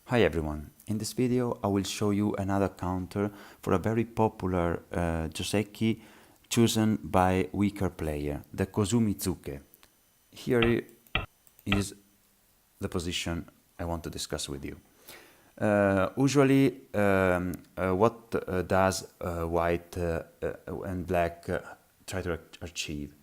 Hi everyone, in this video I will show you another counter for a very popular Joseki chosen by weaker player, the Kozumi Tsuke. Here is the position I want to discuss with you. Usually what does white and black try to achieve?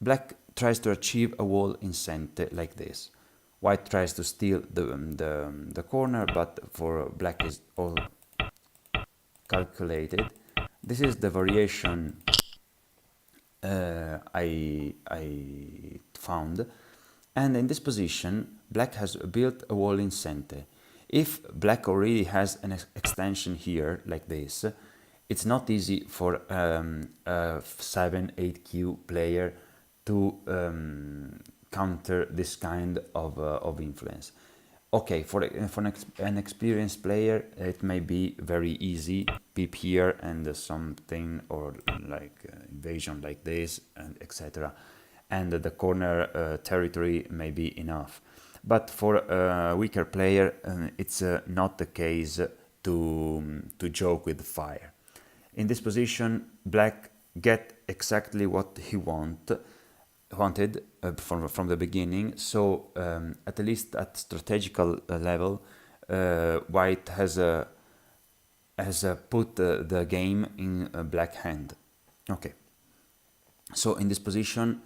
Black tries to achieve a wall in center like this. White tries to steal the corner, but for black is all calculated. This is the variation I found, and in this position black has built a wall in center. If black already has an extension here like this, it's not easy for a 7-8q player to counter this kind of influence. Okay, for an experienced player it may be very easy, peep here and something, or like invasion like this, and etc. And the corner territory may be enough. But for a weaker player it's not the case to joke with fire. In this position black get exactly what he wanted from the beginning, so at least at strategical level white has put the game in a black hand. Okay, so in this position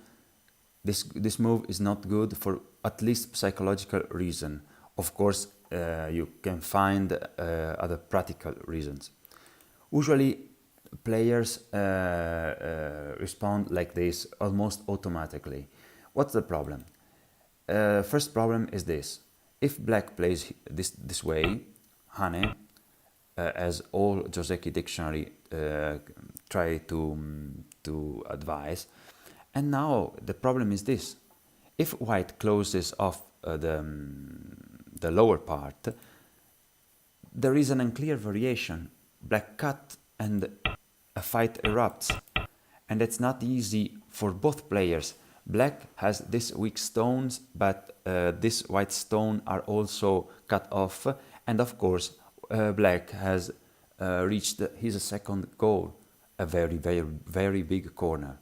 this move is not good for at least psychological reason. Of course you can find other practical reasons. Usually players respond like this almost automatically. What's the problem? First problem is this: if black plays this way, Hane, as all Joseki dictionary try to advise, and now the problem is this: if white closes off the lower part, there is an unclear variation. Black cut and a fight erupts, and it's not easy for both players. Black has these weak stones, but this white stone are also cut off, and of course black has reached his second goal, a very big corner.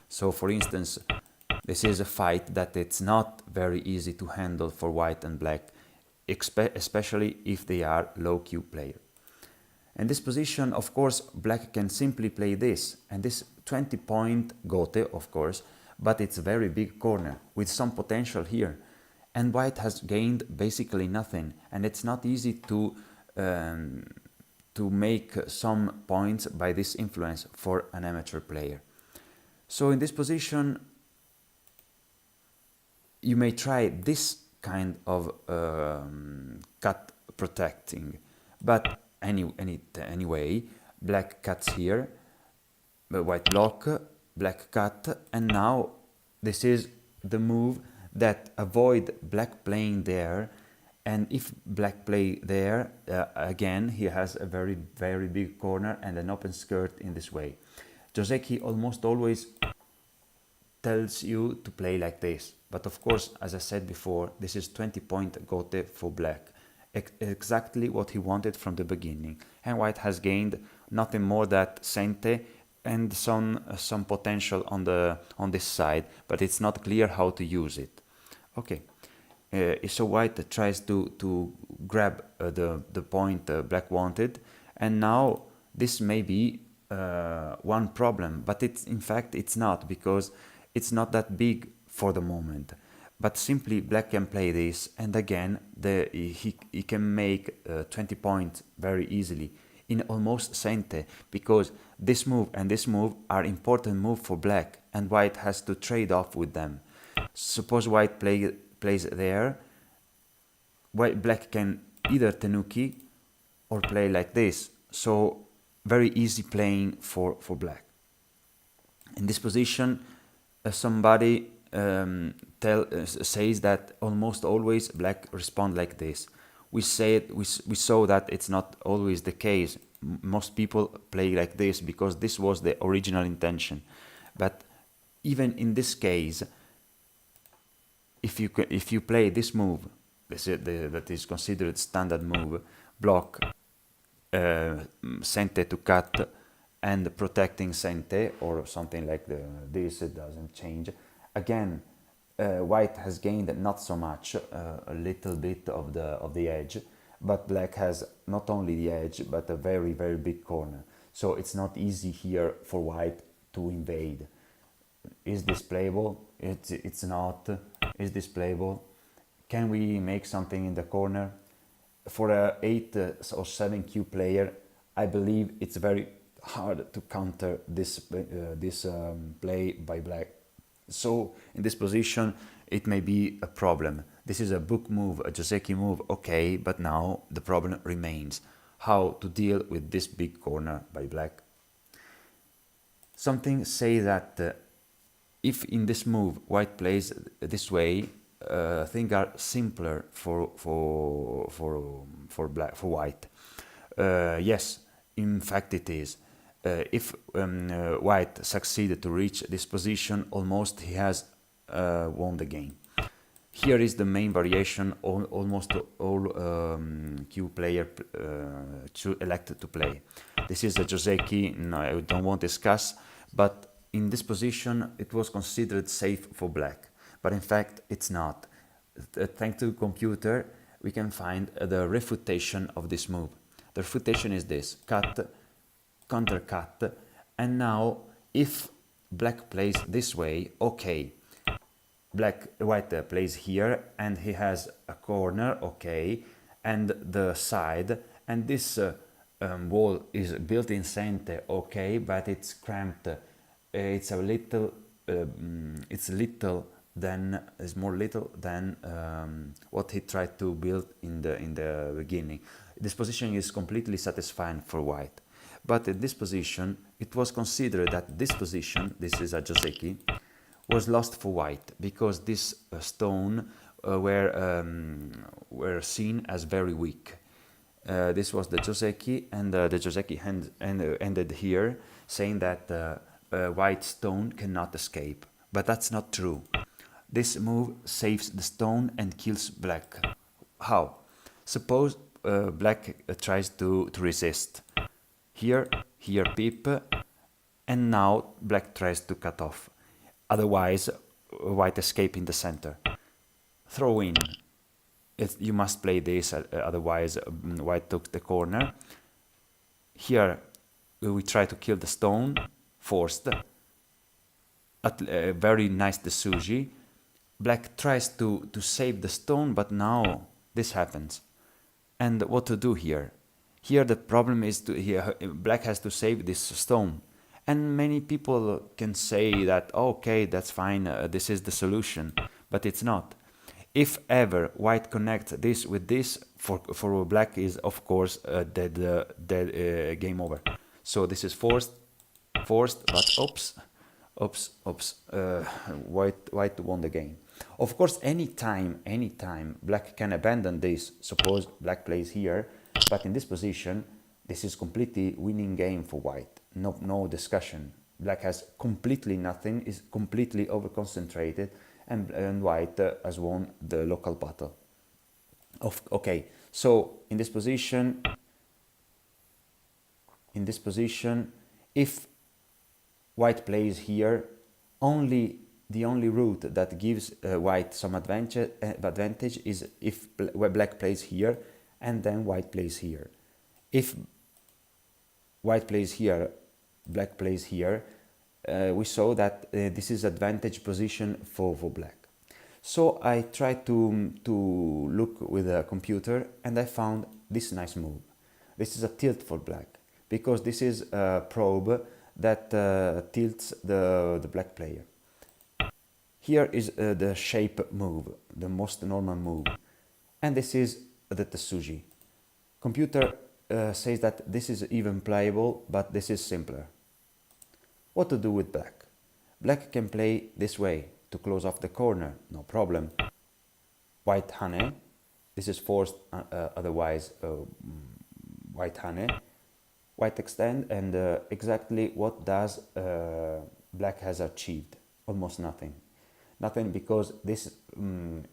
So for instance, this is a fight that it's not very easy to handle for white and black, especially if they are low Q player. In this position, of course, black can simply play this, and this 20-point gote, of course, but it's a very big corner with some potential here, and white has gained basically nothing, and it's not easy to make some points by this influence for an amateur player. So in this position you may try this kind of cut protecting, but anyway, black cuts here, white block, black cut, and now this is the move that avoid black playing there, and if black play there, again he has a very big corner and an open skirt in this way. Joseki almost always tells you to play like this, but of course, as I said before, this is 20-point gote for black, exactly what he wanted from the beginning, and white has gained nothing more than sente and some potential on this side, but it's not clear how to use it. Okay, so white tries to grab the point black wanted, and now this may be one problem, but in fact it's not, because it's not that big for the moment. But simply black can play this, and again he can make 20 points very easily in almost sente, because this move and this move are important moves for black, and white has to trade off with them. Suppose white plays there, black can either tenuki or play like this, so very easy playing for black. In this position somebody says that almost always black respond like this. We saw that it's not always the case. Most people play like this because this was the original intention. But even in this case, if you play this move that is considered standard move, block sente to cut and protecting sente or something like this, it doesn't change. Again, white has gained not so much, a little bit of the edge, but black has not only the edge but a very very big corner. So it's not easy here for white to invade. Is this playable? It's not. Is this playable? Can we make something in the corner? For a 8 or 7 Q player, I believe it's very hard to counter this play by black. So in this position, it may be a problem. This is a book move, a Joseki move, okay, but now the problem remains. How to deal with this big corner by black? Something say that if in this move white plays this way, things are simpler for white. Yes, in fact it is. If white succeeded to reach this position, almost he has won the game. Here is the main variation almost all Q player elected to play. This is a Joseki, no, I don't want to discuss, but in this position it was considered safe for black, but in fact it's not. Thanks to computer we can find the refutation of this move. The refutation is this: cut, counter cut, and now if black plays this way, okay, white plays here and he has a corner, okay, and the side, and this wall is built in center, okay, but it's cramped. It's a little, it's more little than what he tried to build in the beginning. This position is completely satisfying for white, but in this position it was considered that this position, this is a Joseki, was lost for white because this stone were seen as very weak. This was the Joseki, and the Joseki ended here, saying that white stone cannot escape. But that's not true. This move saves the stone and kills black. How? Suppose black tries to resist. Here peep, and now black tries to cut off. Otherwise, white escape in the center. Throw in. You must play this, otherwise white took the corner. Here we try to kill the stone, forced. A very nice Tsuke. Black tries to save the stone, but now this happens. And what to do here? Here the problem is black has to save this stone. And many people can say that, okay, that's fine, this is the solution, but it's not. If ever white connects this with this, for black is of course dead game over. So this is forced, but oops, white won the game. Of course, anytime black can abandon this. Suppose black plays here, but in this position, this is completely winning game for white. No discussion. Black has completely nothing, is completely overconcentrated, and white has won the local battle. Okay, so in this position, if white plays here, the only route that gives white some advantage is if black plays here and then white plays here. If white plays here, black plays here, we saw that this is advantage position for black. So I tried to look with a computer, and I found this nice move. This is a tilt for black, because this is a probe that tilts the black player. Here is the shape move, the most normal move, and this is the Tsuke. Computer says that this is even playable, but this is simpler. What to do with black? Black can play this way to close off the corner, no problem. White hane, this is forced, otherwise white hane. White extend, and exactly what does black has achieved? Almost nothing. Nothing, because this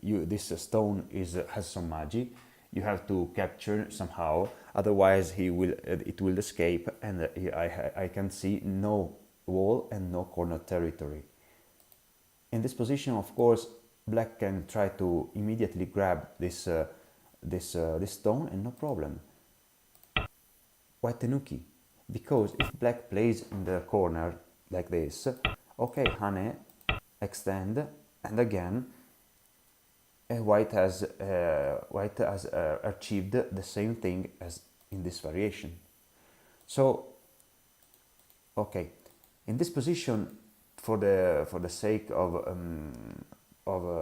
this stone has some magic. You have to capture somehow, otherwise it will escape, and I can see no wall and no corner territory. In this position, of course, black can try to immediately grab this stone and no problem. White tenuki, because if black plays in the corner like this, okay, hane, extend, and again white has achieved the same thing as in this variation. So okay, in this position, for the sake of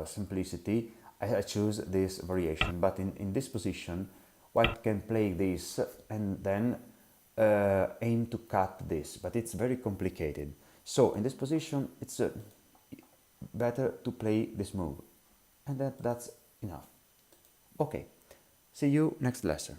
simplicity, I choose this variation. But in this position, white can play this and then aim to cut this, but it's very complicated. So in this position, it's better to play this move, and that's enough. Okay, see you next lesson.